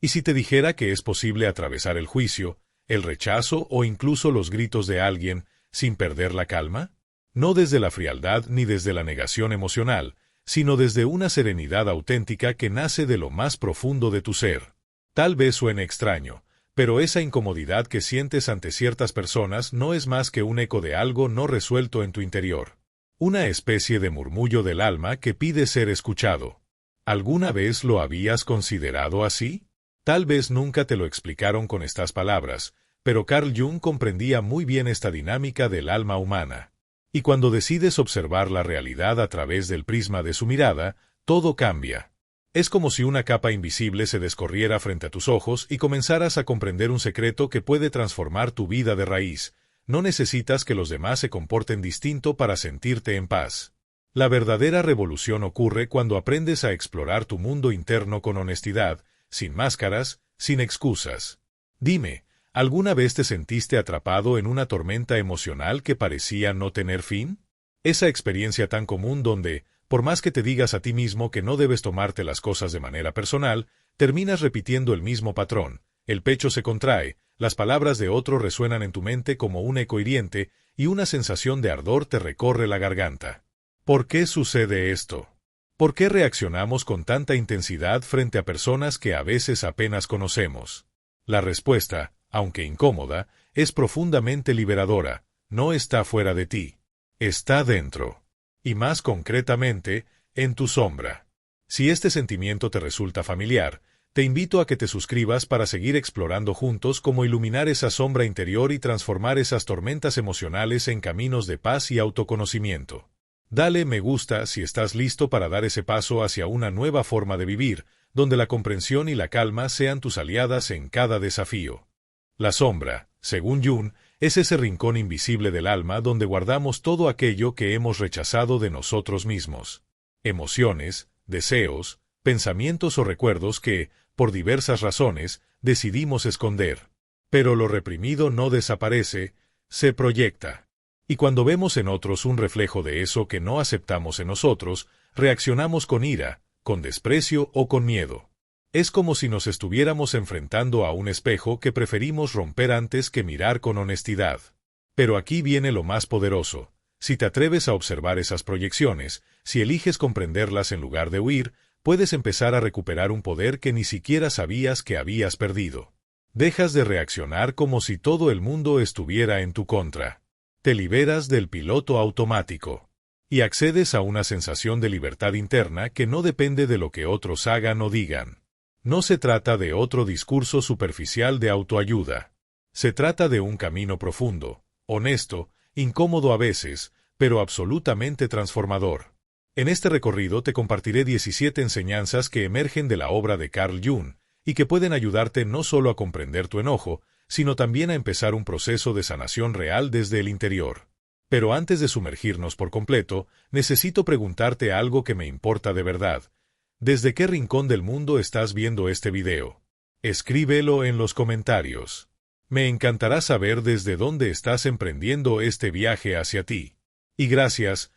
¿Y si te dijera que es posible atravesar el juicio, el rechazo o incluso los gritos de alguien sin perder la calma? No desde la frialdad ni desde la negación emocional, sino desde una serenidad auténtica que nace de lo más profundo de tu ser. Tal vez suene extraño, pero esa incomodidad que sientes ante ciertas personas no es más que un eco de algo no resuelto en tu interior. Una especie de murmullo del alma que pide ser escuchado. ¿Alguna vez lo habías considerado así? Tal vez nunca te lo explicaron con estas palabras, pero Carl Jung comprendía muy bien esta dinámica del alma humana. Y cuando decides observar la realidad a través del prisma de su mirada, todo cambia. Es como si una capa invisible se descorriera frente a tus ojos y comenzaras a comprender un secreto que puede transformar tu vida de raíz. No necesitas que los demás se comporten distinto para sentirte en paz. La verdadera revolución ocurre cuando aprendes a explorar tu mundo interno con honestidad, sin máscaras, sin excusas. Dime, ¿alguna vez te sentiste atrapado en una tormenta emocional que parecía no tener fin? Esa experiencia tan común donde, por más que te digas a ti mismo que no debes tomarte las cosas de manera personal, terminas repitiendo el mismo patrón, el pecho se contrae, las palabras de otro resuenan en tu mente como un eco hiriente y una sensación de ardor te recorre la garganta. ¿Por qué sucede esto? ¿Por qué reaccionamos con tanta intensidad frente a personas que a veces apenas conocemos? La respuesta, aunque incómoda, es profundamente liberadora. No está fuera de ti. Está dentro. Y más concretamente, en tu sombra. Si este sentimiento te resulta familiar, te invito a que te suscribas para seguir explorando juntos cómo iluminar esa sombra interior y transformar esas tormentas emocionales en caminos de paz y autoconocimiento. Dale me gusta si estás listo para dar ese paso hacia una nueva forma de vivir, donde la comprensión y la calma sean tus aliadas en cada desafío. La sombra, según Jung, es ese rincón invisible del alma donde guardamos todo aquello que hemos rechazado de nosotros mismos. Emociones, deseos, pensamientos o recuerdos que, por diversas razones, decidimos esconder. Pero lo reprimido no desaparece, se proyecta. Y cuando vemos en otros un reflejo de eso que no aceptamos en nosotros, reaccionamos con ira, con desprecio o con miedo. Es como si nos estuviéramos enfrentando a un espejo que preferimos romper antes que mirar con honestidad. Pero aquí viene lo más poderoso. Si te atreves a observar esas proyecciones, si eliges comprenderlas en lugar de huir, puedes empezar a recuperar un poder que ni siquiera sabías que habías perdido. Dejas de reaccionar como si todo el mundo estuviera en tu contra. Te liberas del piloto automático. Y accedes a una sensación de libertad interna que no depende de lo que otros hagan o digan. No se trata de otro discurso superficial de autoayuda. Se trata de un camino profundo, honesto, incómodo a veces, pero absolutamente transformador. En este recorrido te compartiré 17 enseñanzas que emergen de la obra de Carl Jung y que pueden ayudarte no solo a comprender tu enojo, sino también a empezar un proceso de sanación real desde el interior. Pero antes de sumergirnos por completo, necesito preguntarte algo que me importa de verdad. ¿Desde qué rincón del mundo estás viendo este video? Escríbelo en los comentarios. Me encantará saber desde dónde estás emprendiendo este viaje hacia ti. Y gracias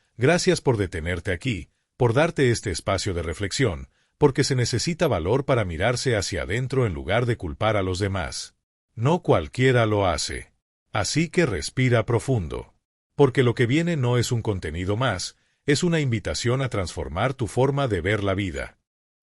por detenerte aquí, por darte este espacio de reflexión, porque se necesita valor para mirarse hacia adentro en lugar de culpar a los demás. No cualquiera lo hace. Así que respira profundo. Porque lo que viene no es un contenido más, es una invitación a transformar tu forma de ver la vida.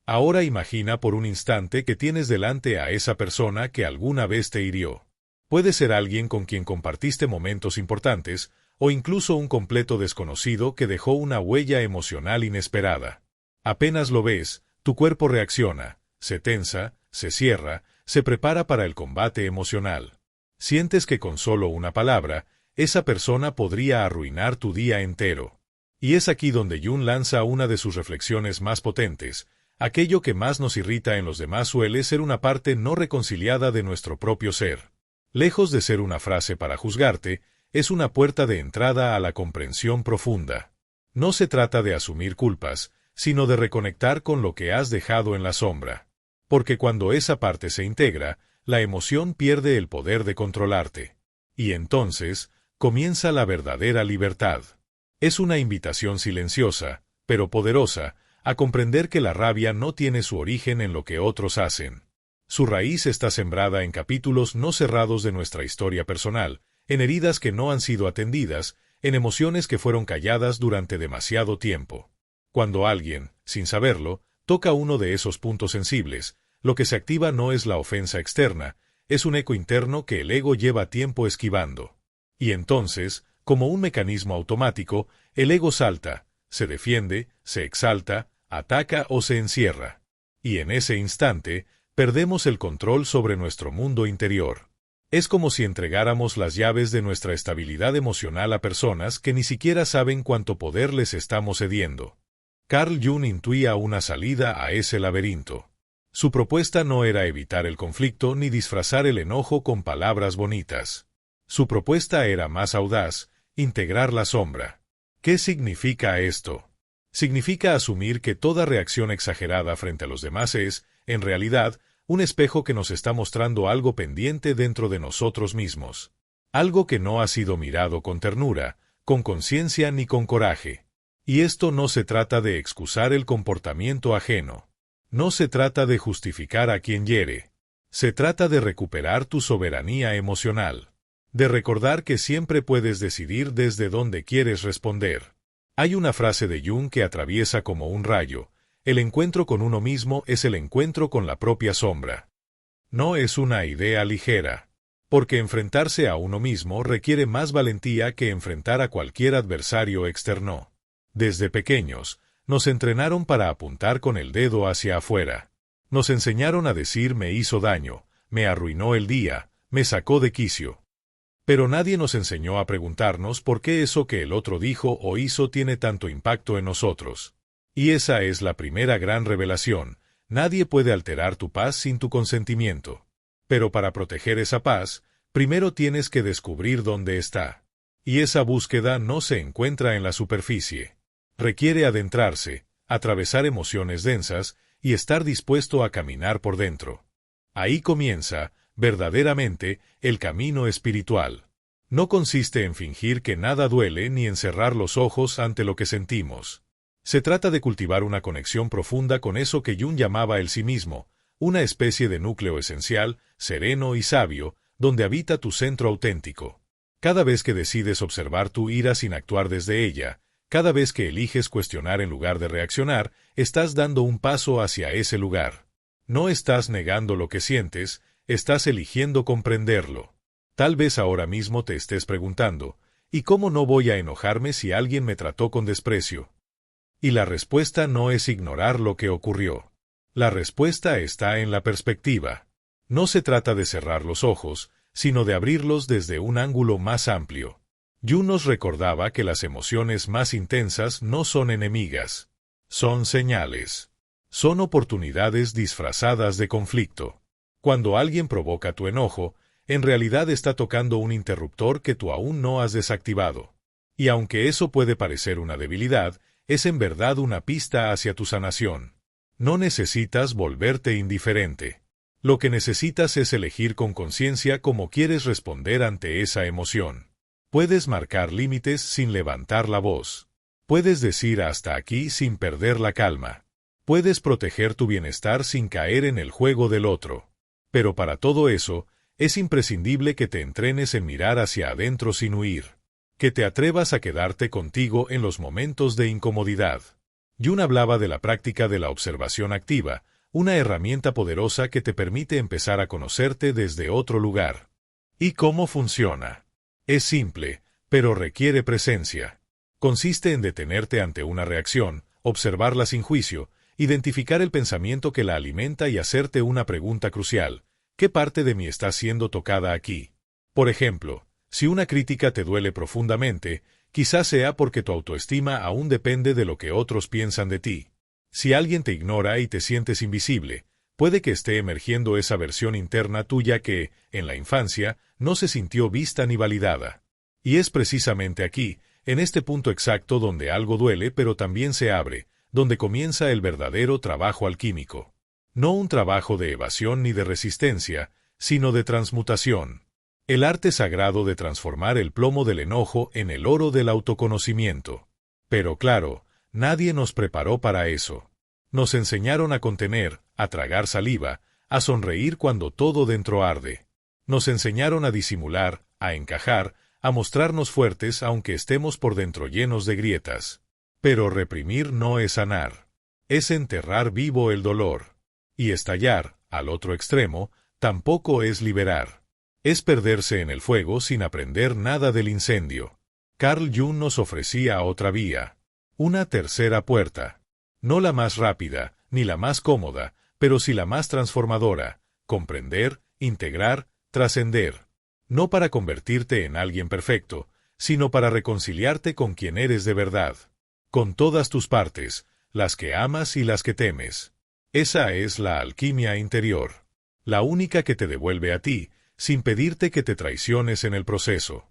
Ahora imagina por un instante que tienes delante a esa persona que alguna vez te hirió. Puede ser alguien con quien compartiste momentos importantes, o incluso un completo desconocido que dejó una huella emocional inesperada. Apenas lo ves, tu cuerpo reacciona, se tensa, se cierra, se prepara para el combate emocional. Sientes que con solo una palabra, esa persona podría arruinar tu día entero. Y es aquí donde Jung lanza una de sus reflexiones más potentes. Aquello que más nos irrita en los demás suele ser una parte no reconciliada de nuestro propio ser. Lejos de ser una frase para juzgarte, es una puerta de entrada a la comprensión profunda. No se trata de asumir culpas, sino de reconectar con lo que has dejado en la sombra. Porque cuando esa parte se integra, la emoción pierde el poder de controlarte. Y entonces, comienza la verdadera libertad. Es una invitación silenciosa, pero poderosa, a comprender que la rabia no tiene su origen en lo que otros hacen. Su raíz está sembrada en capítulos no cerrados de nuestra historia personal, en heridas que no han sido atendidas, en emociones que fueron calladas durante demasiado tiempo. Cuando alguien, sin saberlo, toca uno de esos puntos sensibles, lo que se activa no es la ofensa externa, es un eco interno que el ego lleva tiempo esquivando. Y entonces, como un mecanismo automático, el ego salta, se defiende, se exalta, ataca o se encierra. Y en ese instante, perdemos el control sobre nuestro mundo interior. Es como si entregáramos las llaves de nuestra estabilidad emocional a personas que ni siquiera saben cuánto poder les estamos cediendo. Carl Jung intuía una salida a ese laberinto. Su propuesta no era evitar el conflicto ni disfrazar el enojo con palabras bonitas. Su propuesta era más audaz, integrar la sombra. ¿Qué significa esto? Significa asumir que toda reacción exagerada frente a los demás es, en realidad, un espejo que nos está mostrando algo pendiente dentro de nosotros mismos. Algo que no ha sido mirado con ternura, con conciencia ni con coraje. Y esto no se trata de excusar el comportamiento ajeno. No se trata de justificar a quien hiere. Se trata de recuperar tu soberanía emocional. De recordar que siempre puedes decidir desde dónde quieres responder. Hay una frase de Jung que atraviesa como un rayo: el encuentro con uno mismo es el encuentro con la propia sombra. No es una idea ligera, porque enfrentarse a uno mismo requiere más valentía que enfrentar a cualquier adversario externo. Desde pequeños, nos entrenaron para apuntar con el dedo hacia afuera. Nos enseñaron a decir me hizo daño, me arruinó el día, me sacó de quicio. Pero nadie nos enseñó a preguntarnos por qué eso que el otro dijo o hizo tiene tanto impacto en nosotros. Y esa es la primera gran revelación: nadie puede alterar tu paz sin tu consentimiento. Pero para proteger esa paz, primero tienes que descubrir dónde está. Y esa búsqueda no se encuentra en la superficie. Requiere adentrarse, atravesar emociones densas y estar dispuesto a caminar por dentro. Ahí comienza, verdaderamente, el camino espiritual. No consiste en fingir que nada duele ni en cerrar los ojos ante lo que sentimos. Se trata de cultivar una conexión profunda con eso que Jung llamaba el sí mismo, una especie de núcleo esencial, sereno y sabio, donde habita tu centro auténtico. Cada vez que decides observar tu ira sin actuar desde ella, cada vez que eliges cuestionar en lugar de reaccionar, estás dando un paso hacia ese lugar. No estás negando lo que sientes, estás eligiendo comprenderlo. Tal vez ahora mismo te estés preguntando, ¿y cómo no voy a enojarme si alguien me trató con desprecio? Y la respuesta no es ignorar lo que ocurrió. La respuesta está en la perspectiva. No se trata de cerrar los ojos, sino de abrirlos desde un ángulo más amplio. Jung nos recordaba que las emociones más intensas no son enemigas. Son señales. Son oportunidades disfrazadas de conflicto. Cuando alguien provoca tu enojo, en realidad está tocando un interruptor que tú aún no has desactivado. Y aunque eso puede parecer una debilidad, es en verdad una pista hacia tu sanación. No necesitas volverte indiferente. Lo que necesitas es elegir con conciencia cómo quieres responder ante esa emoción. Puedes marcar límites sin levantar la voz. Puedes decir hasta aquí sin perder la calma. Puedes proteger tu bienestar sin caer en el juego del otro. Pero para todo eso, es imprescindible que te entrenes en mirar hacia adentro sin huir. Que te atrevas a quedarte contigo en los momentos de incomodidad. Jung hablaba de la práctica de la observación activa, una herramienta poderosa que te permite empezar a conocerte desde otro lugar. ¿Y cómo funciona? Es simple, pero requiere presencia. Consiste en detenerte ante una reacción, observarla sin juicio, identificar el pensamiento que la alimenta y hacerte una pregunta crucial: ¿qué parte de mí está siendo tocada aquí? Por ejemplo, si una crítica te duele profundamente, quizás sea porque tu autoestima aún depende de lo que otros piensan de ti. Si alguien te ignora y te sientes invisible, puede que esté emergiendo esa versión interna tuya que, en la infancia, no se sintió vista ni validada. Y es precisamente aquí, en este punto exacto donde algo duele pero también se abre, donde comienza el verdadero trabajo alquímico. No un trabajo de evasión ni de resistencia, sino de transmutación. El arte sagrado de transformar el plomo del enojo en el oro del autoconocimiento. Pero claro, nadie nos preparó para eso. Nos enseñaron a contener, a tragar saliva, a sonreír cuando todo dentro arde. Nos enseñaron a disimular, a encajar, a mostrarnos fuertes aunque estemos por dentro llenos de grietas. Pero reprimir no es sanar. Es enterrar vivo el dolor. Y estallar, al otro extremo, tampoco es liberar. Es perderse en el fuego sin aprender nada del incendio. Carl Jung nos ofrecía otra vía. Una tercera puerta. No la más rápida, ni la más cómoda, pero sí la más transformadora. Comprender, integrar, trascender. No para convertirte en alguien perfecto, sino para reconciliarte con quien eres de verdad. Con todas tus partes, las que amas y las que temes. Esa es la alquimia interior. La única que te devuelve a ti, sin pedirte que te traiciones en el proceso.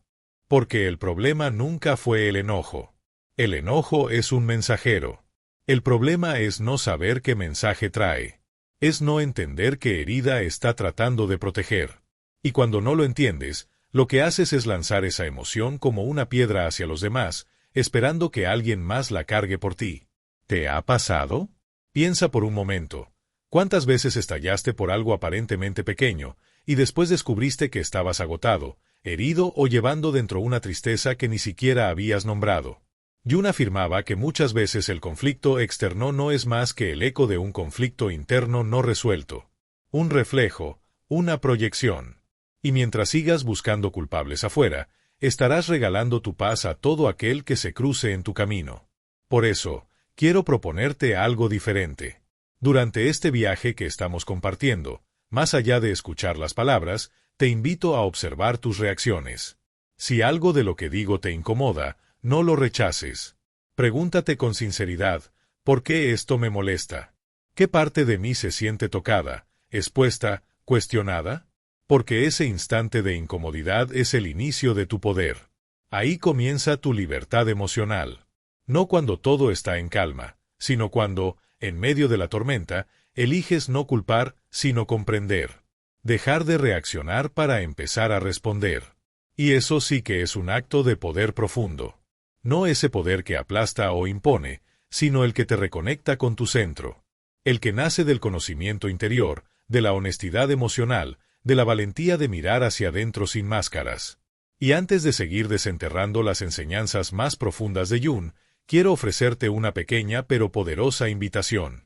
Porque el problema nunca fue el enojo. El enojo es un mensajero. El problema es no saber qué mensaje trae. Es no entender qué herida está tratando de proteger. Y cuando no lo entiendes, lo que haces es lanzar esa emoción como una piedra hacia los demás, esperando que alguien más la cargue por ti. ¿Te ha pasado? Piensa por un momento. ¿Cuántas veces estallaste por algo aparentemente pequeño, y después descubriste que estabas agotado, herido o llevando dentro una tristeza que ni siquiera habías nombrado? Jung afirmaba que muchas veces el conflicto externo no es más que el eco de un conflicto interno no resuelto. Un reflejo, una proyección. Y mientras sigas buscando culpables afuera, estarás regalando tu paz a todo aquel que se cruce en tu camino. Por eso, quiero proponerte algo diferente. Durante este viaje que estamos compartiendo, más allá de escuchar las palabras, te invito a observar tus reacciones. Si algo de lo que digo te incomoda, no lo rechaces. Pregúntate con sinceridad, ¿por qué esto me molesta? ¿Qué parte de mí se siente tocada, expuesta, cuestionada? Porque ese instante de incomodidad es el inicio de tu poder. Ahí comienza tu libertad emocional. No cuando todo está en calma, sino cuando, en medio de la tormenta, eliges no culpar, sino comprender. Dejar de reaccionar para empezar a responder. Y eso sí que es un acto de poder profundo. No ese poder que aplasta o impone, sino el que te reconecta con tu centro. El que nace del conocimiento interior, de la honestidad emocional, de la valentía de mirar hacia adentro sin máscaras. Y antes de seguir desenterrando las enseñanzas más profundas de Jung, quiero ofrecerte una pequeña pero poderosa invitación.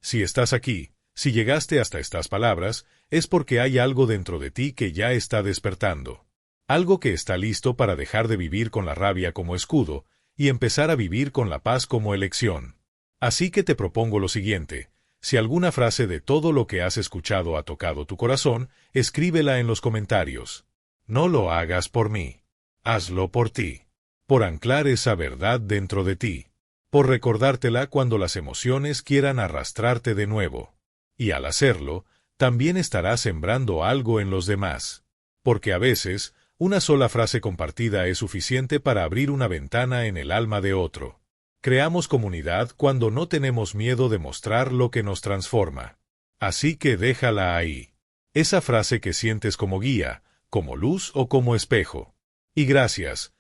Si estás aquí, si llegaste hasta estas palabras, es porque hay algo dentro de ti que ya está despertando. Algo que está listo para dejar de vivir con la rabia como escudo y empezar a vivir con la paz como elección. Así que te propongo lo siguiente. Si alguna frase de todo lo que has escuchado ha tocado tu corazón, escríbela en los comentarios. No lo hagas por mí. Hazlo por ti. Por anclar esa verdad dentro de ti. Por recordártela cuando las emociones quieran arrastrarte de nuevo. Y al hacerlo, también estarás sembrando algo en los demás. Porque a veces, una sola frase compartida es suficiente para abrir una ventana en el alma de otro. Creamos comunidad cuando no tenemos miedo de mostrar lo que nos transforma. Así que déjala ahí. Esa frase que sientes como guía, como luz o como espejo. Y gracias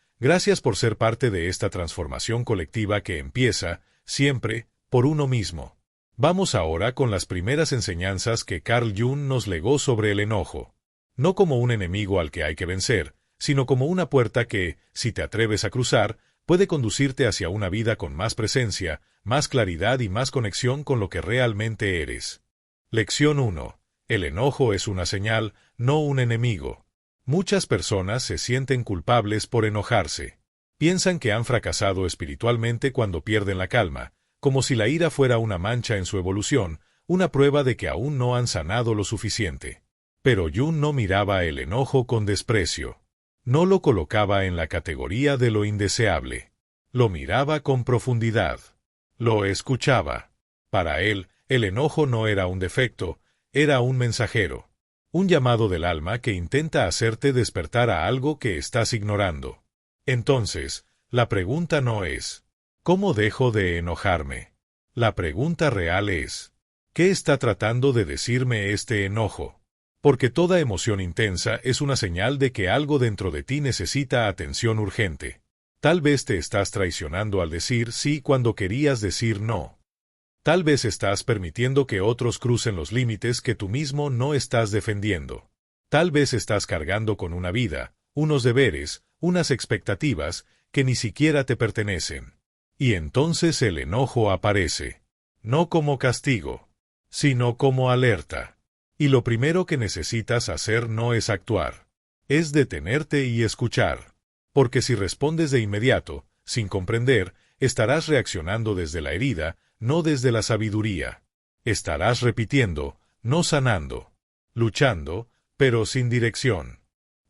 por ser parte de esta transformación colectiva que empieza, siempre, por uno mismo. Vamos ahora con las primeras enseñanzas que Carl Jung nos legó sobre el enojo. No como un enemigo al que hay que vencer, sino como una puerta que, si te atreves a cruzar, puede conducirte hacia una vida con más presencia, más claridad y más conexión con lo que realmente eres. Lección 1. El enojo es una señal, no un enemigo. Muchas personas se sienten culpables por enojarse. Piensan que han fracasado espiritualmente cuando pierden la calma, como si la ira fuera una mancha en su evolución, una prueba de que aún no han sanado lo suficiente. Pero Jung no miraba el enojo con desprecio. No lo colocaba en la categoría de lo indeseable. Lo miraba con profundidad. Lo escuchaba. Para él, el enojo no era un defecto, era un mensajero. Un llamado del alma que intenta hacerte despertar a algo que estás ignorando. Entonces, la pregunta no es, ¿cómo dejo de enojarme? La pregunta real es, ¿qué está tratando de decirme este enojo? Porque toda emoción intensa es una señal de que algo dentro de ti necesita atención urgente. Tal vez te estás traicionando al decir sí cuando querías decir no. Tal vez estás permitiendo que otros crucen los límites que tú mismo no estás defendiendo. Tal vez estás cargando con una vida, unos deberes, unas expectativas que ni siquiera te pertenecen. Y entonces el enojo aparece. No como castigo, sino como alerta. Y lo primero que necesitas hacer no es actuar. Es detenerte y escuchar. Porque si respondes de inmediato, sin comprender, estarás reaccionando desde la herida, no desde la sabiduría. Estarás repitiendo, no sanando. Luchando, pero sin dirección.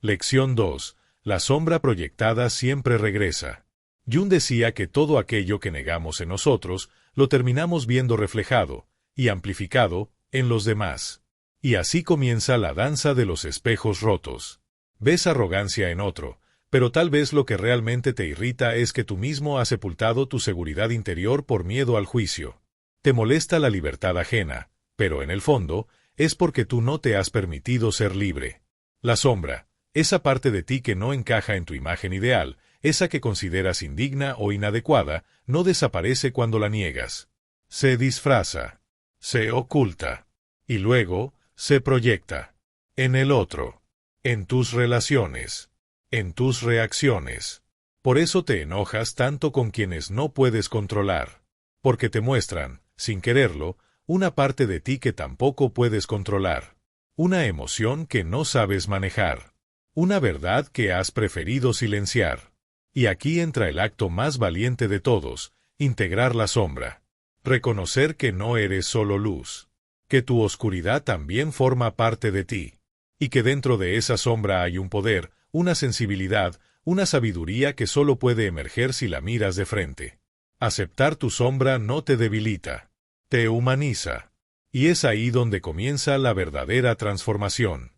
Lección 2. La sombra proyectada siempre regresa. Jung decía que todo aquello que negamos en nosotros, lo terminamos viendo reflejado, y amplificado, en los demás. Y así comienza la danza de los espejos rotos. Ves arrogancia en otro, pero tal vez lo que realmente te irrita es que tú mismo has sepultado tu seguridad interior por miedo al juicio. Te molesta la libertad ajena, pero en el fondo, es porque tú no te has permitido ser libre. La sombra, esa parte de ti que no encaja en tu imagen ideal, esa que consideras indigna o inadecuada, no desaparece cuando la niegas. Se disfraza, se oculta, y luego, se proyecta. En el otro, en tus relaciones, en tus reacciones. Por eso te enojas tanto con quienes no puedes controlar. Porque te muestran, sin quererlo, una parte de ti que tampoco puedes controlar. Una emoción que no sabes manejar. Una verdad que has preferido silenciar. Y aquí entra el acto más valiente de todos, integrar la sombra. Reconocer que no eres solo luz. Que tu oscuridad también forma parte de ti. Y que dentro de esa sombra hay un poder, una sensibilidad, una sabiduría que solo puede emerger si la miras de frente. Aceptar tu sombra no te debilita, te humaniza. Y es ahí donde comienza la verdadera transformación.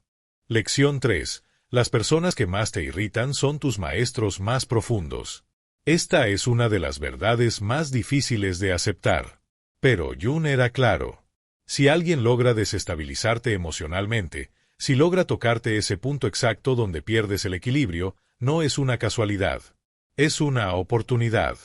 Lección 3. Las personas que más te irritan son tus maestros más profundos. Esta es una de las verdades más difíciles de aceptar. Pero Jung era claro. Si alguien logra desestabilizarte emocionalmente, si logra tocarte ese punto exacto donde pierdes el equilibrio, no es una casualidad. Es una oportunidad.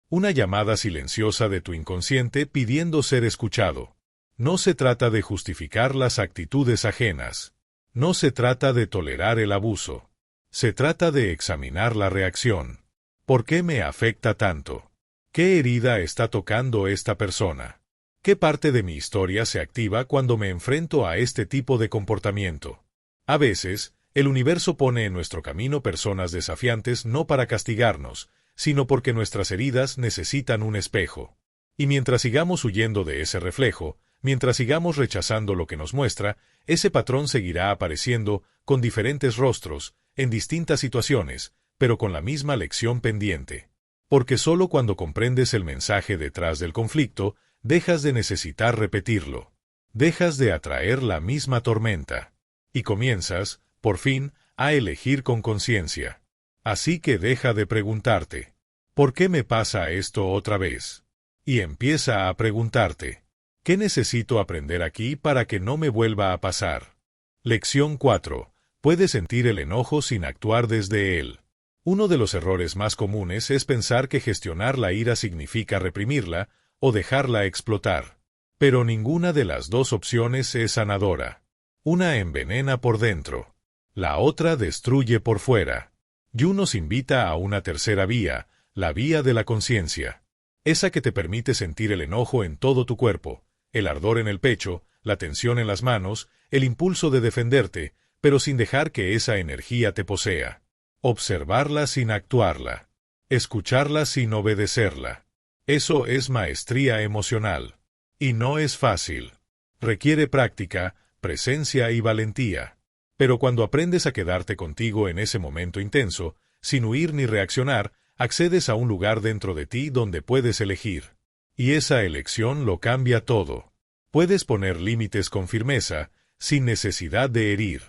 Una llamada silenciosa de tu inconsciente pidiendo ser escuchado. No se trata de justificar las actitudes ajenas. No se trata de tolerar el abuso. Se trata de examinar la reacción. ¿Por qué me afecta tanto? ¿Qué herida está tocando esta persona? ¿Qué parte de mi historia se activa cuando me enfrento a este tipo de comportamiento? A veces, el universo pone en nuestro camino personas desafiantes no para castigarnos, sino porque nuestras heridas necesitan un espejo. Y mientras sigamos huyendo de ese reflejo, mientras sigamos rechazando lo que nos muestra, ese patrón seguirá apareciendo con diferentes rostros, en distintas situaciones, pero con la misma lección pendiente. Porque solo cuando comprendes el mensaje detrás del conflicto, dejas de necesitar repetirlo. Dejas de atraer la misma tormenta. Y comienzas, por fin, a elegir con conciencia. Así que deja de preguntarte, ¿por qué me pasa esto otra vez? Y empieza a preguntarte, ¿qué necesito aprender aquí para que no me vuelva a pasar? Lección 4. Puedes sentir el enojo sin actuar desde él. Uno de los errores más comunes es pensar que gestionar la ira significa reprimirla o dejarla explotar. Pero ninguna de las dos opciones es sanadora. Una envenena por dentro. La otra destruye por fuera. Jung nos invita a una tercera vía, la vía de la conciencia. Esa que te permite sentir el enojo en todo tu cuerpo, el ardor en el pecho, la tensión en las manos, el impulso de defenderte, pero sin dejar que esa energía te posea. Observarla sin actuarla. Escucharla sin obedecerla. Eso es maestría emocional. Y no es fácil. Requiere práctica, presencia y valentía. Pero cuando aprendes a quedarte contigo en ese momento intenso, sin huir ni reaccionar, accedes a un lugar dentro de ti donde puedes elegir. Y esa elección lo cambia todo. Puedes poner límites con firmeza, sin necesidad de herir.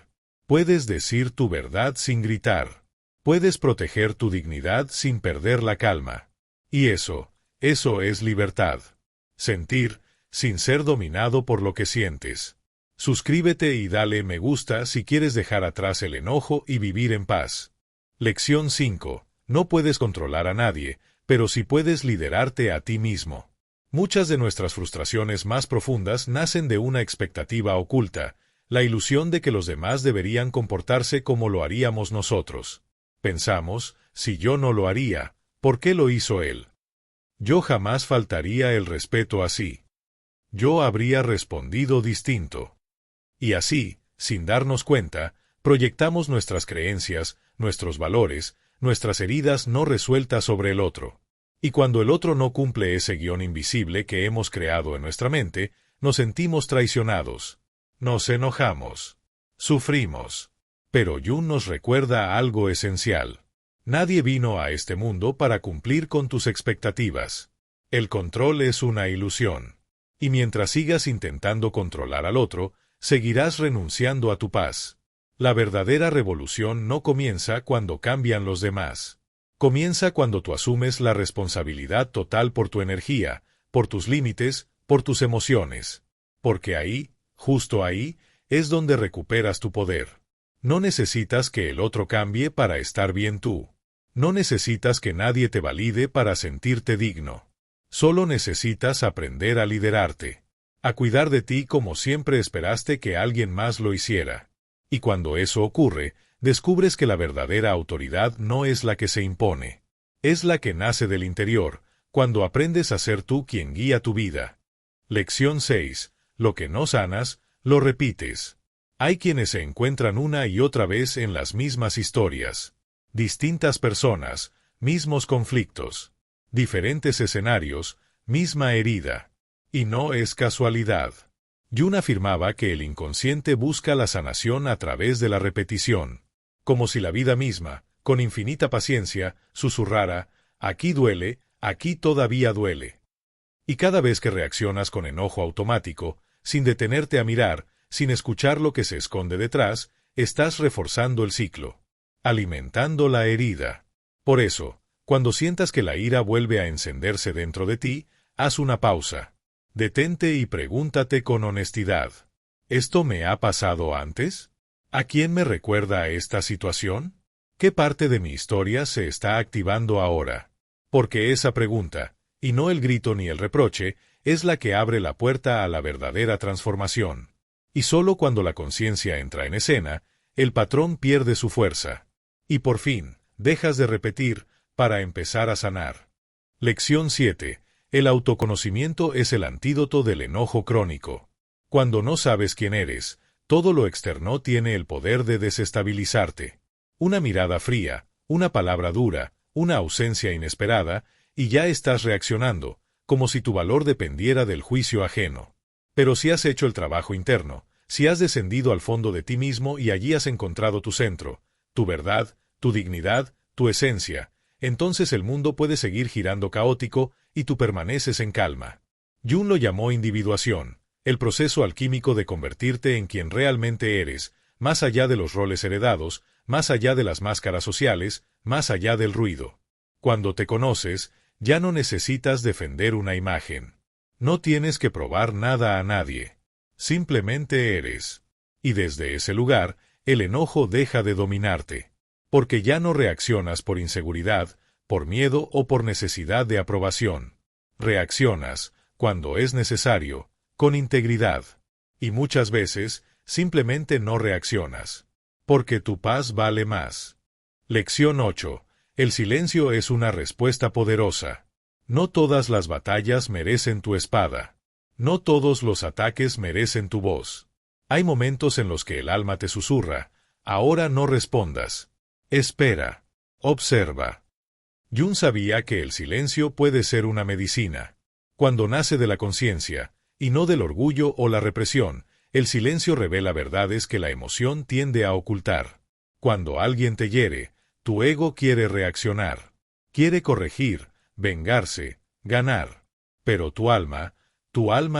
Puedes decir tu verdad sin gritar. Puedes proteger tu dignidad sin perder la calma. Y eso es libertad. Sentir, sin ser dominado por lo que sientes. Suscríbete y dale me gusta si quieres dejar atrás el enojo y vivir en paz. Lección 5. No puedes controlar a nadie, pero sí puedes liderarte a ti mismo. Muchas de nuestras frustraciones más profundas nacen de una expectativa oculta, la ilusión de que los demás deberían comportarse como lo haríamos nosotros. Pensamos, si yo no lo haría, ¿por qué lo hizo él? Yo jamás faltaría el respeto así. Yo habría respondido distinto. Y así, sin darnos cuenta, proyectamos nuestras creencias, nuestros valores, nuestras heridas no resueltas sobre el otro. Y cuando el otro no cumple ese guión invisible que hemos creado en nuestra mente, nos sentimos traicionados. Nos enojamos. Sufrimos. Pero Jung nos recuerda algo esencial. Nadie vino a este mundo para cumplir con tus expectativas. El control es una ilusión. Y mientras sigas intentando controlar al otro, seguirás renunciando a tu paz. La verdadera revolución no comienza cuando cambian los demás. Comienza cuando tú asumes la responsabilidad total por tu energía, por tus límites, por tus emociones. Porque ahí, justo ahí, es donde recuperas tu poder. No necesitas que el otro cambie para estar bien tú. No necesitas que nadie te valide para sentirte digno. Solo necesitas aprender a liderarte, a cuidar de ti como siempre esperaste que alguien más lo hiciera. Y cuando eso ocurre, descubres que la verdadera autoridad no es la que se impone. Es la que nace del interior, cuando aprendes a ser tú quien guía tu vida. Lección 6. Lo que no sanas, lo repites. Hay quienes se encuentran una y otra vez en las mismas historias. Distintas personas, mismos conflictos. Diferentes escenarios, misma herida. Y no es casualidad. Jung afirmaba que el inconsciente busca la sanación a través de la repetición. Como si la vida misma, con infinita paciencia, susurrara, aquí duele, aquí todavía duele. Y cada vez que reaccionas con enojo automático, sin detenerte a mirar, sin escuchar lo que se esconde detrás, estás reforzando el ciclo, alimentando la herida. Por eso, cuando sientas que la ira vuelve a encenderse dentro de ti, haz una pausa. Detente y pregúntate con honestidad. ¿Esto me ha pasado antes? ¿A quién me recuerda esta situación? ¿Qué parte de mi historia se está activando ahora? Porque esa pregunta, y no el grito ni el reproche, es la que abre la puerta a la verdadera transformación. Y solo cuando la conciencia entra en escena, el patrón pierde su fuerza. Y por fin, dejas de repetir, para empezar a sanar. Lección 7. El autoconocimiento es el antídoto del enojo crónico. Cuando no sabes quién eres, todo lo externo tiene el poder de desestabilizarte. Una mirada fría, una palabra dura, una ausencia inesperada, y ya estás reaccionando, como si tu valor dependiera del juicio ajeno. Pero si has hecho el trabajo interno, si has descendido al fondo de ti mismo y allí has encontrado tu centro, tu verdad, tu dignidad, tu esencia, entonces el mundo puede seguir girando caótico y tú permaneces en calma. Jung lo llamó individuación, el proceso alquímico de convertirte en quien realmente eres, más allá de los roles heredados, más allá de las máscaras sociales, más allá del ruido. Cuando te conoces, ya no necesitas defender una imagen. No tienes que probar nada a nadie. Simplemente eres. Y desde ese lugar, el enojo deja de dominarte. Porque ya no reaccionas por inseguridad, por miedo o por necesidad de aprobación. Reaccionas, cuando es necesario, con integridad. Y muchas veces, simplemente no reaccionas. Porque tu paz vale más. Lección 8. El silencio es una respuesta poderosa. No todas las batallas merecen tu espada. No todos los ataques merecen tu voz. Hay momentos en los que el alma te susurra, ahora no respondas. Espera. Observa. Jung sabía que el silencio puede ser una medicina. Cuando nace de la conciencia, y no del orgullo o la represión, el silencio revela verdades que la emoción tiende a ocultar. Cuando alguien te hiere, tu ego quiere reaccionar. Quiere corregir, vengarse, ganar. Pero tu alma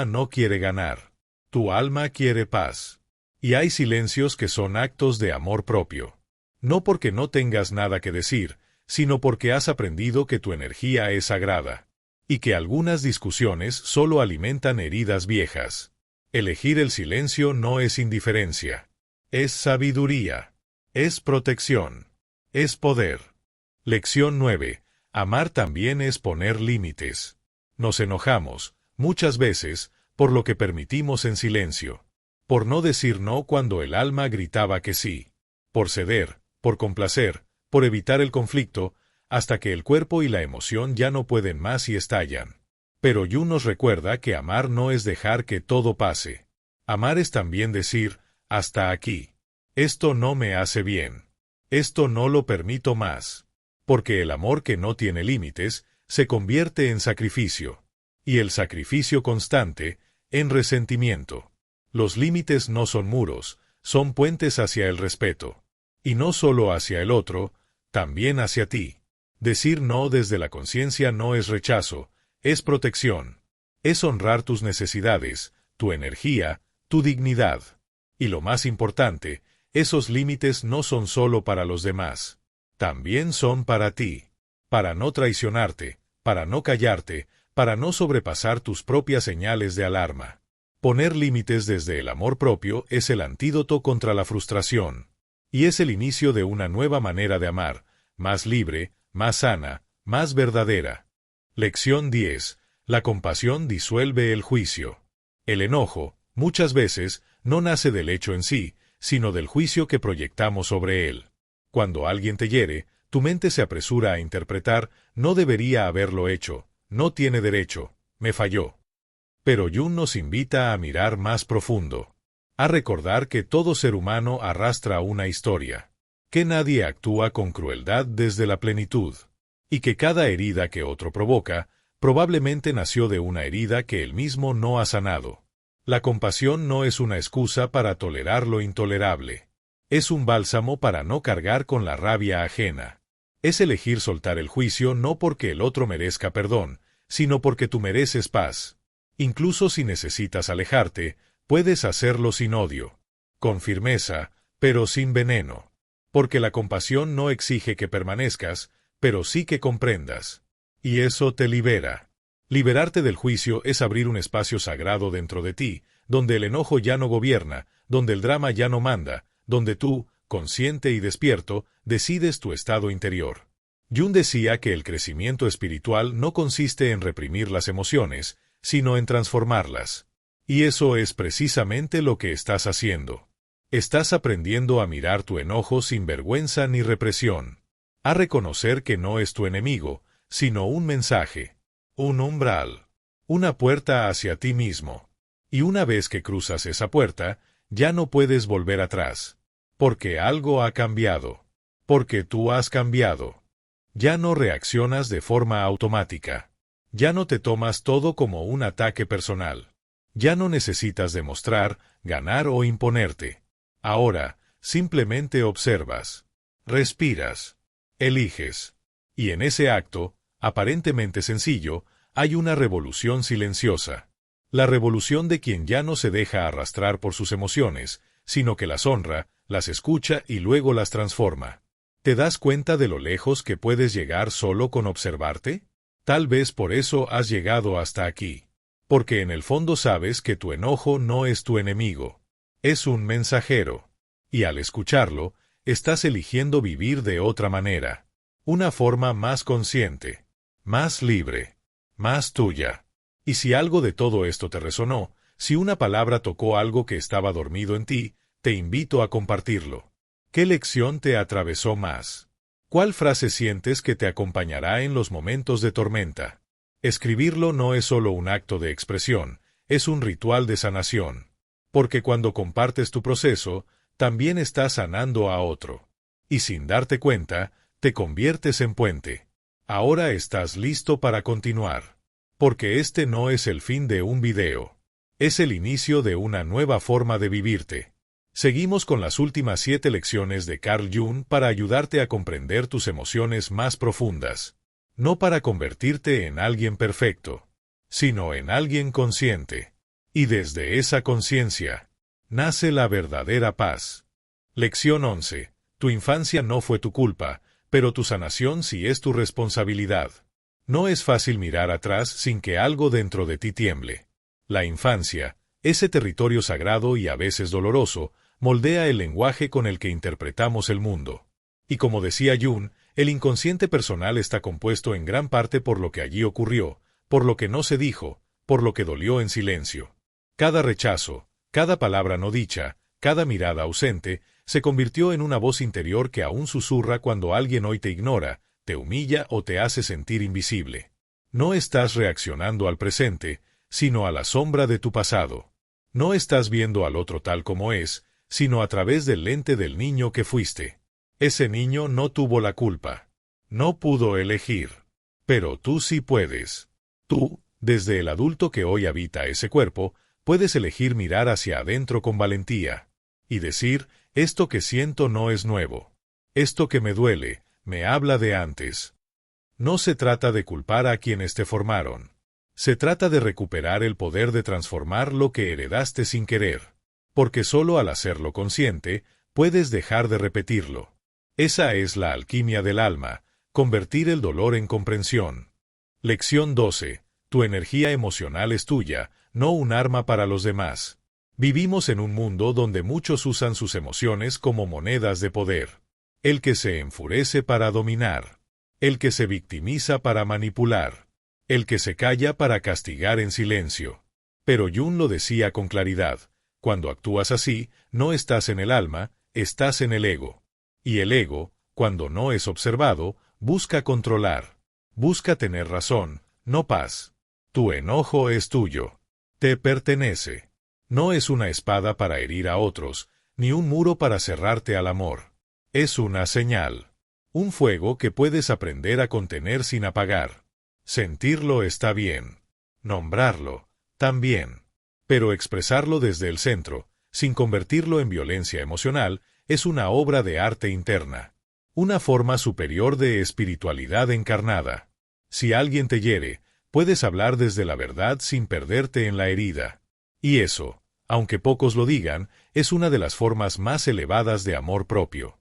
no quiere ganar. Tu alma quiere paz. Y hay silencios que son actos de amor propio. No porque no tengas nada que decir, sino porque has aprendido que tu energía es sagrada. Y que algunas discusiones solo alimentan heridas viejas. Elegir el silencio no es indiferencia. Es sabiduría. Es protección. Es poder. Lección 9. Amar también es poner límites. Nos enojamos, muchas veces, por lo que permitimos en silencio. Por no decir no cuando el alma gritaba que sí. Por ceder, por complacer, por evitar el conflicto, hasta que el cuerpo y la emoción ya no pueden más y estallan. Pero Jung nos recuerda que amar no es dejar que todo pase. Amar es también decir, hasta aquí. Esto no me hace bien. Esto no lo permito más. Porque el amor que no tiene límites, se convierte en sacrificio. Y el sacrificio constante, en resentimiento. Los límites no son muros, son puentes hacia el respeto. Y no solo hacia el otro, también hacia ti. Decir no desde la conciencia no es rechazo, es protección. Es honrar tus necesidades, tu energía, tu dignidad. Y lo más importante, esos límites no son solo para los demás. También son para ti. Para no traicionarte, para no callarte, para no sobrepasar tus propias señales de alarma. Poner límites desde el amor propio es el antídoto contra la frustración. Y es el inicio de una nueva manera de amar, más libre, más sana, más verdadera. Lección 10. La compasión disuelve el juicio. El enojo, muchas veces, no nace del hecho en sí, sino del juicio que proyectamos sobre él. Cuando alguien te hiere, tu mente se apresura a interpretar, no debería haberlo hecho, no tiene derecho, me falló. Pero Jung nos invita a mirar más profundo. A recordar que todo ser humano arrastra una historia. Que nadie actúa con crueldad desde la plenitud. Y que cada herida que otro provoca, probablemente nació de una herida que él mismo no ha sanado. La compasión no es una excusa para tolerar lo intolerable. Es un bálsamo para no cargar con la rabia ajena. Es elegir soltar el juicio no porque el otro merezca perdón, sino porque tú mereces paz. Incluso si necesitas alejarte, puedes hacerlo sin odio. Con firmeza, pero sin veneno. Porque la compasión no exige que permanezcas, pero sí que comprendas. Y eso te libera. Liberarte del juicio es abrir un espacio sagrado dentro de ti, donde el enojo ya no gobierna, donde el drama ya no manda, donde tú, consciente y despierto, decides tu estado interior. Jung decía que el crecimiento espiritual no consiste en reprimir las emociones, sino en transformarlas. Y eso es precisamente lo que estás haciendo. Estás aprendiendo a mirar tu enojo sin vergüenza ni represión. A reconocer que no es tu enemigo, sino un mensaje, un umbral, una puerta hacia ti mismo. Y una vez que cruzas esa puerta, ya no puedes volver atrás. Porque algo ha cambiado. Porque tú has cambiado. Ya no reaccionas de forma automática. Ya no te tomas todo como un ataque personal. Ya no necesitas demostrar, ganar o imponerte. Ahora, simplemente observas. Respiras. Eliges. Y en ese acto, aparentemente sencillo, hay una revolución silenciosa. La revolución de quien ya no se deja arrastrar por sus emociones, sino que las honra, las escucha y luego las transforma. ¿Te das cuenta de lo lejos que puedes llegar solo con observarte? Tal vez por eso has llegado hasta aquí. Porque en el fondo sabes que tu enojo no es tu enemigo. Es un mensajero. Y al escucharlo, estás eligiendo vivir de otra manera. Una forma más consciente, más libre, más tuya. Y si algo de todo esto te resonó, si una palabra tocó algo que estaba dormido en ti, te invito a compartirlo. ¿Qué lección te atravesó más? ¿Cuál frase sientes que te acompañará en los momentos de tormenta? Escribirlo no es solo un acto de expresión, es un ritual de sanación. Porque cuando compartes tu proceso, también estás sanando a otro. Y sin darte cuenta, te conviertes en puente. Ahora estás listo para continuar. Porque este no es el fin de un video. Es el inicio de una nueva forma de vivirte. Seguimos con las últimas 7 lecciones de Carl Jung para ayudarte a comprender tus emociones más profundas. No para convertirte en alguien perfecto, sino en alguien consciente. Y desde esa conciencia, nace la verdadera paz. Lección 11. Tu infancia no fue tu culpa, pero tu sanación sí es tu responsabilidad. No es fácil mirar atrás sin que algo dentro de ti tiemble. La infancia, ese territorio sagrado y a veces doloroso, moldea el lenguaje con el que interpretamos el mundo. Y como decía Jung, el inconsciente personal está compuesto en gran parte por lo que allí ocurrió, por lo que no se dijo, por lo que dolió en silencio. Cada rechazo, cada palabra no dicha, cada mirada ausente, se convirtió en una voz interior que aún susurra cuando alguien hoy te ignora, te humilla o te hace sentir invisible. No estás reaccionando al presente, sino a la sombra de tu pasado. No estás viendo al otro tal como es, sino a través del lente del niño que fuiste. Ese niño no tuvo la culpa. No pudo elegir. Pero tú sí puedes. Tú, desde el adulto que hoy habita ese cuerpo, puedes elegir mirar hacia adentro con valentía. Y decir, esto que siento no es nuevo. Esto que me duele, me habla de antes. No se trata de culpar a quienes te formaron. Se trata de recuperar el poder de transformar lo que heredaste sin querer. Porque solo al hacerlo consciente, puedes dejar de repetirlo. Esa es la alquimia del alma, convertir el dolor en comprensión. Lección 12. Tu energía emocional es tuya, no un arma para los demás. Vivimos en un mundo donde muchos usan sus emociones como monedas de poder. El que se enfurece para dominar. El que se victimiza para manipular. El que se calla para castigar en silencio. Pero Jung lo decía con claridad. Cuando actúas así, no estás en el alma, estás en el ego. Y el ego, cuando no es observado, busca controlar. Busca tener razón, no paz. Tu enojo es tuyo. Te pertenece. No es una espada para herir a otros, ni un muro para cerrarte al amor. Es una señal. Un fuego que puedes aprender a contener sin apagar. Sentirlo está bien. Nombrarlo, también. Pero expresarlo desde el centro, sin convertirlo en violencia emocional, es una obra de arte interna. Una forma superior de espiritualidad encarnada. Si alguien te hiere, puedes hablar desde la verdad sin perderte en la herida. Y eso, aunque pocos lo digan, es una de las formas más elevadas de amor propio.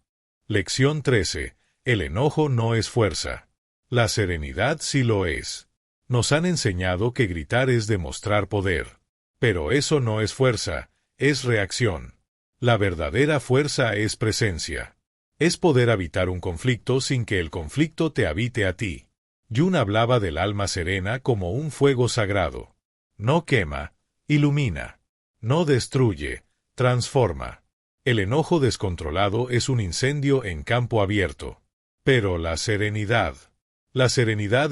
Lección 13. El enojo no es fuerza. La serenidad sí lo es. Nos han enseñado que gritar es demostrar poder. Pero eso no es fuerza, es reacción. La verdadera fuerza es presencia. Es poder habitar un conflicto sin que el conflicto te habite a ti. Jung hablaba del alma serena como un fuego sagrado. No quema, ilumina. No destruye, transforma. El enojo descontrolado es un incendio en campo abierto. Pero la serenidad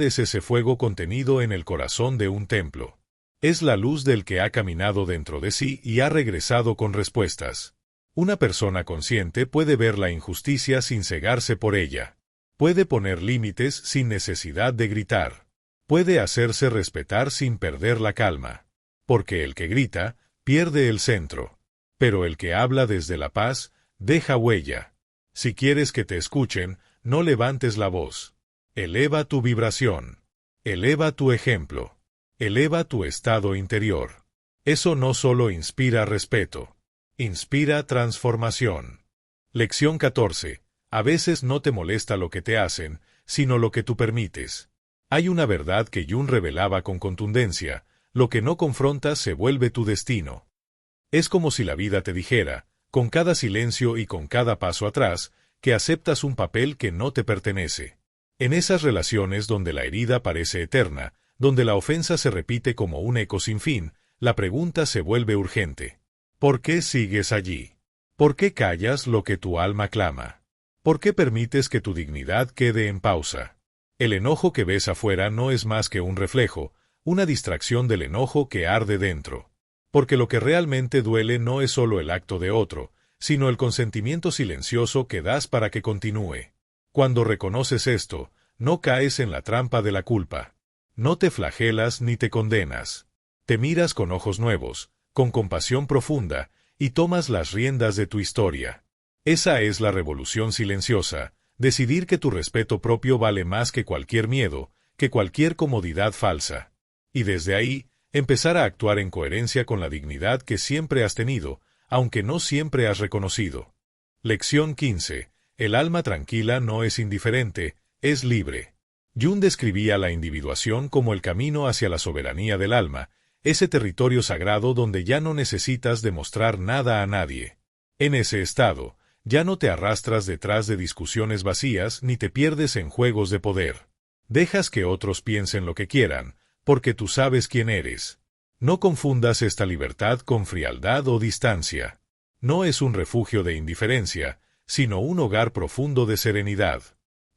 es ese fuego contenido en el corazón de un templo. Es la luz del que ha caminado dentro de sí y ha regresado con respuestas. Una persona consciente puede ver la injusticia sin cegarse por ella. Puede poner límites sin necesidad de gritar. Puede hacerse respetar sin perder la calma. Porque el que grita, pierde el centro. Pero el que habla desde la paz, deja huella. Si quieres que te escuchen, no levantes la voz. Eleva tu vibración. Eleva tu ejemplo. Eleva tu estado interior. Eso no solo inspira respeto. Inspira transformación. Lección 14. A veces no te molesta lo que te hacen, sino lo que tú permites. Hay una verdad que Jung revelaba con contundencia: lo que no confrontas se vuelve tu destino. Es como si la vida te dijera, con cada silencio y con cada paso atrás, que aceptas un papel que no te pertenece. En esas relaciones donde la herida parece eterna, donde la ofensa se repite como un eco sin fin, la pregunta se vuelve urgente. ¿Por qué sigues allí? ¿Por qué callas lo que tu alma clama? ¿Por qué permites que tu dignidad quede en pausa? El enojo que ves afuera no es más que un reflejo, una distracción del enojo que arde dentro. Porque lo que realmente duele no es solo el acto de otro, sino el consentimiento silencioso que das para que continúe. Cuando reconoces esto, no caes en la trampa de la culpa. No te flagelas ni te condenas. Te miras con ojos nuevos, con compasión profunda, y tomas las riendas de tu historia. Esa es la revolución silenciosa, decidir que tu respeto propio vale más que cualquier miedo, que cualquier comodidad falsa. Y desde ahí, empezar a actuar en coherencia con la dignidad que siempre has tenido, aunque no siempre has reconocido. Lección 15. El alma tranquila no es indiferente, es libre. Jung describía la individuación como el camino hacia la soberanía del alma, ese territorio sagrado donde ya no necesitas demostrar nada a nadie. En ese estado, ya no te arrastras detrás de discusiones vacías ni te pierdes en juegos de poder. Dejas que otros piensen lo que quieran, porque tú sabes quién eres. No confundas esta libertad con frialdad o distancia. No es un refugio de indiferencia, sino un hogar profundo de serenidad.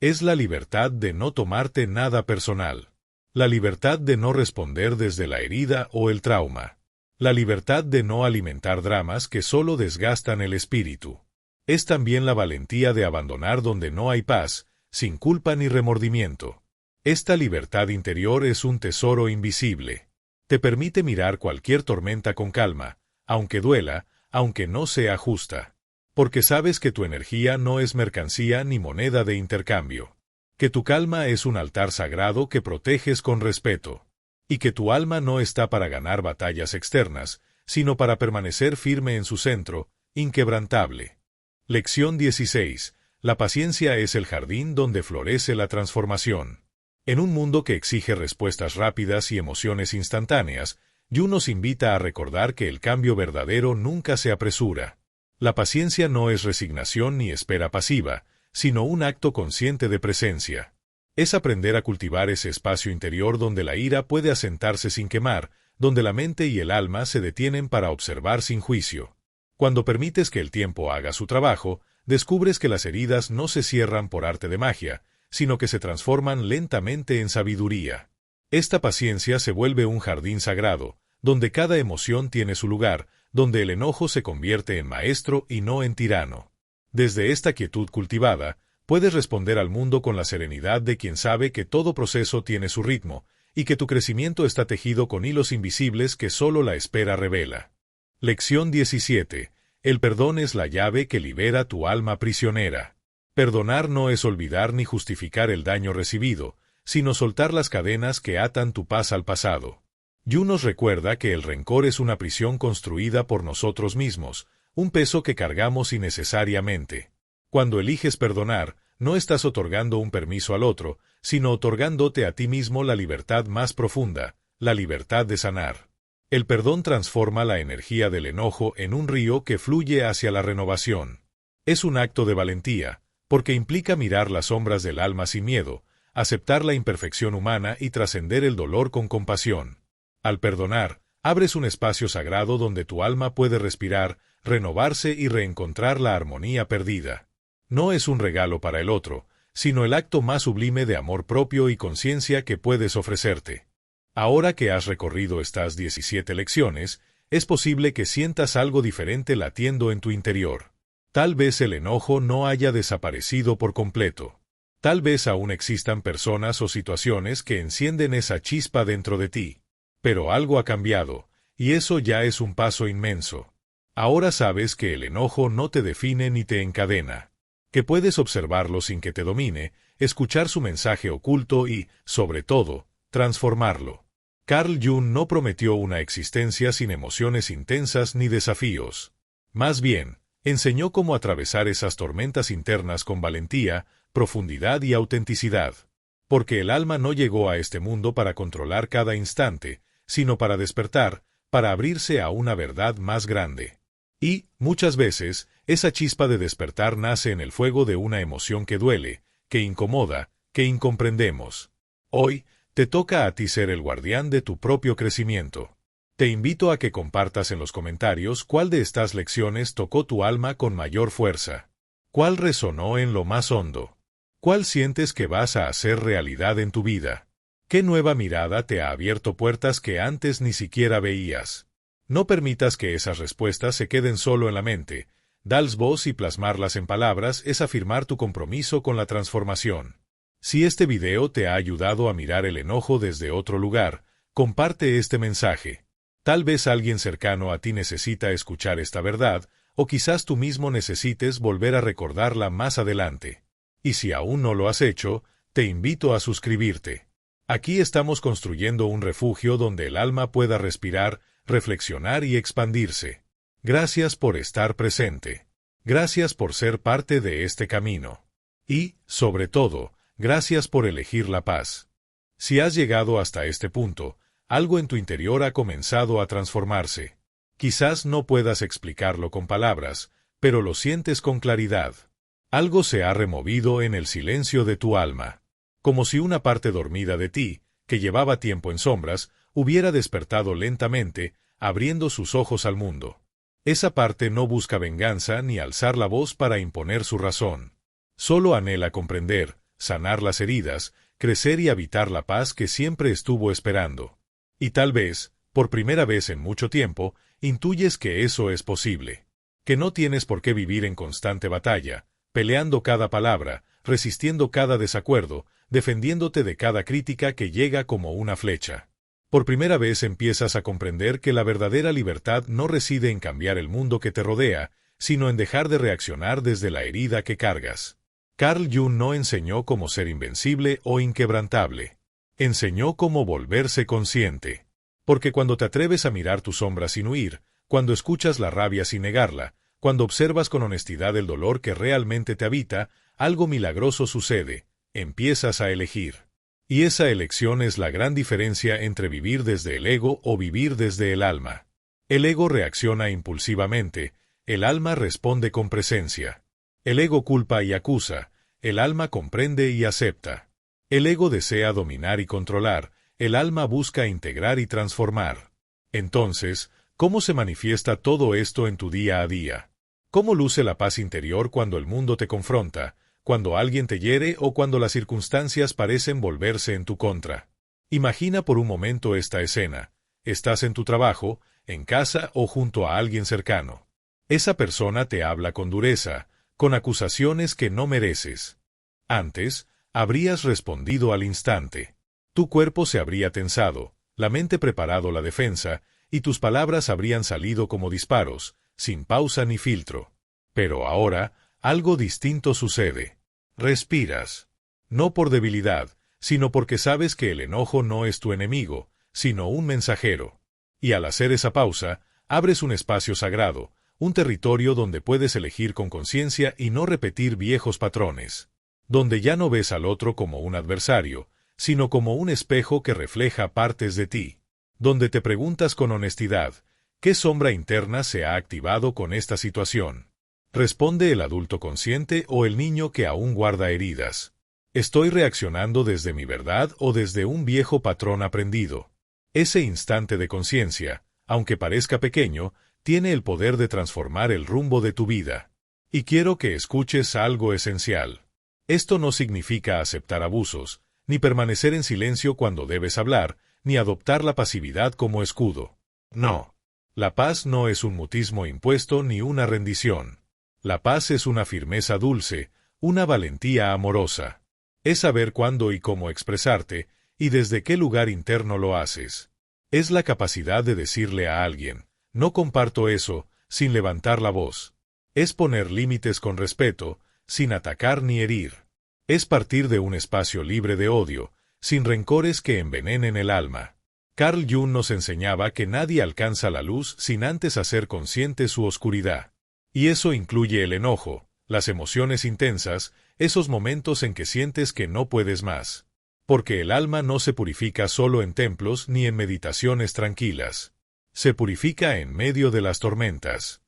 Es la libertad de no tomarte nada personal. La libertad de no responder desde la herida o el trauma. La libertad de no alimentar dramas que solo desgastan el espíritu. Es también la valentía de abandonar donde no hay paz, sin culpa ni remordimiento. Esta libertad interior es un tesoro invisible. Te permite mirar cualquier tormenta con calma, aunque duela, aunque no sea justa. Porque sabes que tu energía no es mercancía ni moneda de intercambio. Que tu calma es un altar sagrado que proteges con respeto. Y que tu alma no está para ganar batallas externas, sino para permanecer firme en su centro, inquebrantable. Lección 16. La paciencia es el jardín donde florece la transformación. En un mundo que exige respuestas rápidas y emociones instantáneas, Yu nos invita a recordar que el cambio verdadero nunca se apresura. La paciencia no es resignación ni espera pasiva, sino un acto consciente de presencia. Es aprender a cultivar ese espacio interior donde la ira puede asentarse sin quemar, donde la mente y el alma se detienen para observar sin juicio. Cuando permites que el tiempo haga su trabajo, descubres que las heridas no se cierran por arte de magia, sino que se transforman lentamente en sabiduría. Esta paciencia se vuelve un jardín sagrado, donde cada emoción tiene su lugar, donde el enojo se convierte en maestro y no en tirano. Desde esta quietud cultivada, puedes responder al mundo con la serenidad de quien sabe que todo proceso tiene su ritmo, y que tu crecimiento está tejido con hilos invisibles que solo la espera revela. Lección 17. El perdón es la llave que libera tu alma prisionera. Perdonar no es olvidar ni justificar el daño recibido, sino soltar las cadenas que atan tu paz al pasado. Yu nos recuerda que el rencor es una prisión construida por nosotros mismos, un peso que cargamos innecesariamente. Cuando eliges perdonar, no estás otorgando un permiso al otro, sino otorgándote a ti mismo la libertad más profunda, la libertad de sanar. El perdón transforma la energía del enojo en un río que fluye hacia la renovación. Es un acto de valentía, porque implica mirar las sombras del alma sin miedo, aceptar la imperfección humana y trascender el dolor con compasión. Al perdonar, abres un espacio sagrado donde tu alma puede respirar, renovarse y reencontrar la armonía perdida. No es un regalo para el otro, sino el acto más sublime de amor propio y conciencia que puedes ofrecerte. Ahora que has recorrido estas 17 lecciones, es posible que sientas algo diferente latiendo en tu interior. Tal vez el enojo no haya desaparecido por completo. Tal vez aún existan personas o situaciones que encienden esa chispa dentro de ti. Pero algo ha cambiado, y eso ya es un paso inmenso. Ahora sabes que el enojo no te define ni te encadena, que puedes observarlo sin que te domine, escuchar su mensaje oculto y, sobre todo, transformarlo. Carl Jung no prometió una existencia sin emociones intensas ni desafíos. Más bien, enseñó cómo atravesar esas tormentas internas con valentía, profundidad y autenticidad. Porque el alma no llegó a este mundo para controlar cada instante, sino para despertar, para abrirse a una verdad más grande. Y, muchas veces, esa chispa de despertar nace en el fuego de una emoción que duele, que incomoda, que incomprendemos. Hoy, te toca a ti ser el guardián de tu propio crecimiento. Te invito a que compartas en los comentarios cuál de estas lecciones tocó tu alma con mayor fuerza. ¿Cuál resonó en lo más hondo? ¿Cuál sientes que vas a hacer realidad en tu vida? ¿Qué nueva mirada te ha abierto puertas que antes ni siquiera veías? No permitas que esas respuestas se queden solo en la mente. Darles voz y plasmarlas en palabras es afirmar tu compromiso con la transformación. Si este video te ha ayudado a mirar el enojo desde otro lugar, comparte este mensaje. Tal vez alguien cercano a ti necesita escuchar esta verdad, o quizás tú mismo necesites volver a recordarla más adelante. Y si aún no lo has hecho, te invito a suscribirte. Aquí estamos construyendo un refugio donde el alma pueda respirar, reflexionar y expandirse. Gracias por estar presente. Gracias por ser parte de este camino. Y, sobre todo, gracias por elegir la paz. Si has llegado hasta este punto, algo en tu interior ha comenzado a transformarse. Quizás no puedas explicarlo con palabras, pero lo sientes con claridad. Algo se ha removido en el silencio de tu alma. Como si una parte dormida de ti, que llevaba tiempo en sombras, hubiera despertado lentamente, abriendo sus ojos al mundo. Esa parte no busca venganza ni alzar la voz para imponer su razón. Solo anhela comprender, sanar las heridas, crecer y habitar la paz que siempre estuvo esperando. Y tal vez, por primera vez en mucho tiempo, intuyes que eso es posible. Que no tienes por qué vivir en constante batalla, peleando cada palabra, resistiendo cada desacuerdo, defendiéndote de cada crítica que llega como una flecha. Por primera vez empiezas a comprender que la verdadera libertad no reside en cambiar el mundo que te rodea, sino en dejar de reaccionar desde la herida que cargas. Carl Jung no enseñó cómo ser invencible o inquebrantable. Enseñó cómo volverse consciente. Porque cuando te atreves a mirar tu sombra sin huir, cuando escuchas la rabia sin negarla, cuando observas con honestidad el dolor que realmente te habita, algo milagroso sucede, empiezas a elegir. Y esa elección es la gran diferencia entre vivir desde el ego o vivir desde el alma. El ego reacciona impulsivamente, el alma responde con presencia. El ego culpa y acusa, el alma comprende y acepta. El ego desea dominar y controlar, el alma busca integrar y transformar. Entonces, ¿cómo se manifiesta todo esto en tu día a día? ¿Cómo luce la paz interior cuando el mundo te confronta, cuando alguien te hiere o cuando las circunstancias parecen volverse en tu contra? Imagina por un momento esta escena. Estás en tu trabajo, en casa o junto a alguien cercano. Esa persona te habla con dureza, con acusaciones que no mereces. Antes, habrías respondido al instante. Tu cuerpo se habría tensado, la mente preparado la defensa, y tus palabras habrían salido como disparos, sin pausa ni filtro. Pero ahora, algo distinto sucede. Respiras. No por debilidad, sino porque sabes que el enojo no es tu enemigo, sino un mensajero. Y al hacer esa pausa, abres un espacio sagrado, un territorio donde puedes elegir con conciencia y no repetir viejos patrones. Donde ya no ves al otro como un adversario, sino como un espejo que refleja partes de ti. Donde te preguntas con honestidad, ¿qué sombra interna se ha activado con esta situación? ¿Responde el adulto consciente o el niño que aún guarda heridas? ¿Estoy reaccionando desde mi verdad o desde un viejo patrón aprendido? Ese instante de conciencia, aunque parezca pequeño, tiene el poder de transformar el rumbo de tu vida. Y quiero que escuches algo esencial. Esto no significa aceptar abusos, ni permanecer en silencio cuando debes hablar, ni adoptar la pasividad como escudo. No. La paz no es un mutismo impuesto ni una rendición. La paz es una firmeza dulce, una valentía amorosa. Es saber cuándo y cómo expresarte, y desde qué lugar interno lo haces. Es la capacidad de decirle a alguien, no comparto eso, sin levantar la voz. Es poner límites con respeto, sin atacar ni herir. Es partir de un espacio libre de odio, sin rencores que envenenen el alma. Carl Jung nos enseñaba que nadie alcanza la luz sin antes hacer consciente su oscuridad. Y eso incluye el enojo, las emociones intensas, esos momentos en que sientes que no puedes más. Porque el alma no se purifica solo en templos ni en meditaciones tranquilas. Se purifica en medio de las tormentas.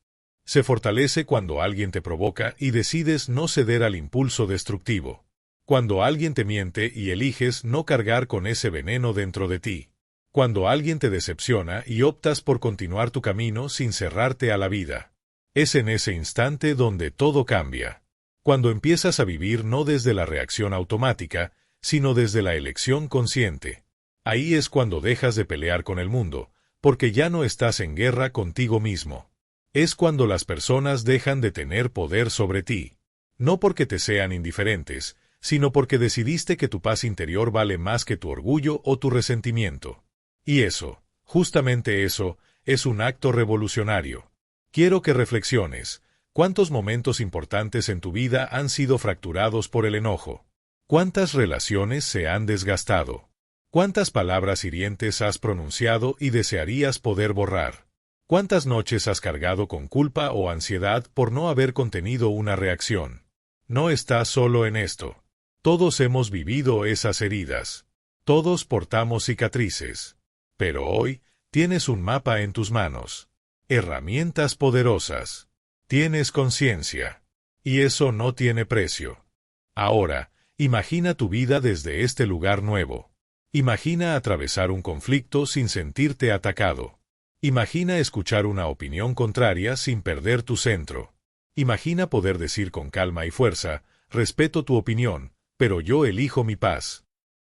Se fortalece cuando alguien te provoca y decides no ceder al impulso destructivo. Cuando alguien te miente y eliges no cargar con ese veneno dentro de ti. Cuando alguien te decepciona y optas por continuar tu camino sin cerrarte a la vida. Es en ese instante donde todo cambia. Cuando empiezas a vivir no desde la reacción automática, sino desde la elección consciente. Ahí es cuando dejas de pelear con el mundo, porque ya no estás en guerra contigo mismo. Es cuando las personas dejan de tener poder sobre ti. No porque te sean indiferentes, sino porque decidiste que tu paz interior vale más que tu orgullo o tu resentimiento. Y eso, justamente eso, es un acto revolucionario. Quiero que reflexiones. ¿Cuántos momentos importantes en tu vida han sido fracturados por el enojo? ¿Cuántas relaciones se han desgastado? ¿Cuántas palabras hirientes has pronunciado y desearías poder borrar? ¿Cuántas noches has cargado con culpa o ansiedad por no haber contenido una reacción? No estás solo en esto. Todos hemos vivido esas heridas. Todos portamos cicatrices. Pero hoy, tienes un mapa en tus manos. Herramientas poderosas. Tienes conciencia. Y eso no tiene precio. Ahora, imagina tu vida desde este lugar nuevo. Imagina atravesar un conflicto sin sentirte atacado. Imagina escuchar una opinión contraria sin perder tu centro. Imagina poder decir con calma y fuerza, respeto tu opinión, pero yo elijo mi paz.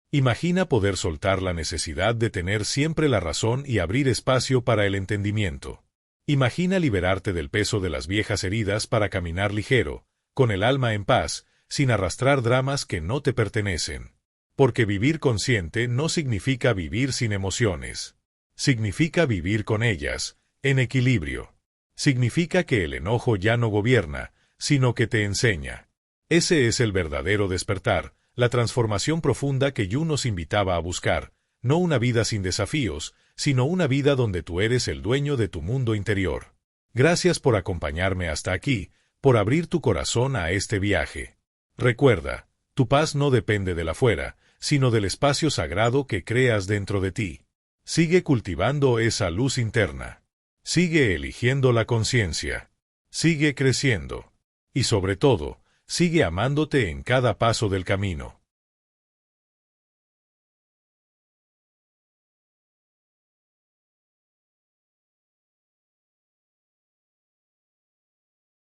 Imagina poder soltar la necesidad de tener siempre la razón y abrir espacio para el entendimiento. Imagina liberarte del peso de las viejas heridas para caminar ligero, con el alma en paz, sin arrastrar dramas que no te pertenecen. Porque vivir consciente no significa vivir sin emociones. Significa vivir con ellas, en equilibrio. Significa que el enojo ya no gobierna, sino que te enseña. Ese es el verdadero despertar, la transformación profunda que Yu nos invitaba a buscar, no una vida sin desafíos, sino una vida donde tú eres el dueño de tu mundo interior. Gracias por acompañarme hasta aquí, por abrir tu corazón a este viaje. Recuerda, tu paz no depende del afuera, sino del espacio sagrado que creas dentro de ti. Sigue cultivando esa luz interna. Sigue eligiendo la conciencia. Sigue creciendo. Y sobre todo, sigue amándote en cada paso del camino.